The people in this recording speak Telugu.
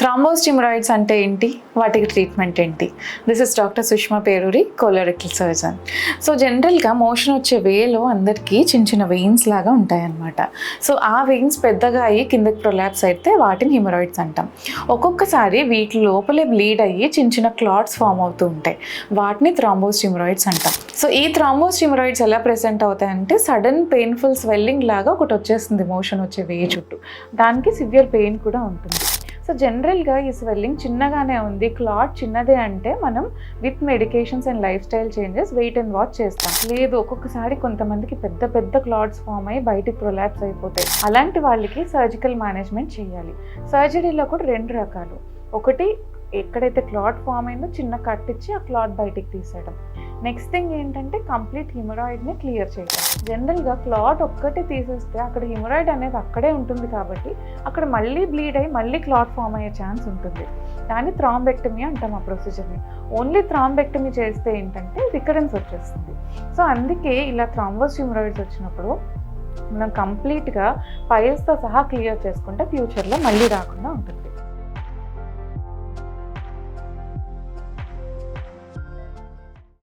థ్రాంబోస్ టిమరాయిడ్స్ అంటే ఏంటి, వాటికి ట్రీట్మెంట్ ఏంటి? This is doctor Sushma Peruri, colorectal surgeon. So జనరల్గా మోషన్ వచ్చే వేలో అందరికీ చిన్న చిన్న వెయిన్స్ లాగా ఉంటాయన్నమాట. సో ఆ వెయిన్స్ పెద్దగా అయ్యి కిందకి ప్రొలాప్స్ అయితే వాటిని హిమరాయిడ్స్ అంటాం. ఒక్కొక్కసారి వీటి లోపలే బ్లీడ్ అయ్యి చిన్న చిన్న క్లాట్స్ ఫామ్ అవుతూ ఉంటాయి, వాటిని థ్రాంబోస్ టిమరాయిడ్స్ అంటాం. సో ఈ థ్రాంబోస్ టిమరాయిడ్స్ ఎలా ప్రెసెంట్ అవుతాయంటే సడన్ పెయిన్ఫుల్ స్వెల్లింగ్ లాగా ఒకటి వచ్చేస్తుంది మోషన్ వచ్చే వే చుట్టూ, దానికి సివియర్ పెయిన్ కూడా ఉంటుంది. సో జనరల్గా ఈ స్వెల్లింగ్ చిన్నగానే ఉంది, క్లాట్ చిన్నదే అంటే మనం with medications and lifestyle changes wait and watch చేస్తాం. లేదు ఒక్కొక్కసారి కొంతమందికి పెద్ద పెద్ద క్లాట్స్ ఫామ్ అయ్యి బయటికి ప్రొలాప్స్ అయిపోతాయి, అలాంటి వాళ్ళకి సర్జికల్ మేనేజ్మెంట్ చేయాలి. సర్జరీలో కూడా రెండు రకాలు, ఒకటి ఎక్కడైతే క్లాట్ ఫామ్ అయిందో చిన్న కట్ ఇచ్చి ఆ క్లాట్ బయటికి తీసేయడం. నెక్స్ట్ థింగ్ ఏంటంటే కంప్లీట్ హిమరాయిడ్ని క్లియర్ చేయడం. జనరల్గా క్లాట్ ఒక్కటి తీసేస్తే అక్కడ హిమరాయిడ్ అనేది అక్కడే ఉంటుంది కాబట్టి అక్కడ మళ్ళీ బ్లీడ్ అయ్యి మళ్ళీ క్లాట్ ఫామ్ అయ్యే ఛాన్స్ ఉంటుంది. దాన్ని థ్రాంబెక్టమీ అంటాం ఆ ప్రొసీజర్ని. ఓన్లీ థ్రాంబెక్టమీ చేస్తే ఏంటంటే రికరెన్స్ వచ్చేస్తుంది. సో అందుకే ఇలా థ్రాంబోస్ హిమరాయిడ్స్ వచ్చినప్పుడు మనం కంప్లీట్గా పైల్స్తో సహా క్లియర్ చేసుకుంటే ఫ్యూచర్లో మళ్ళీ రాకుండా ఉంటుంది.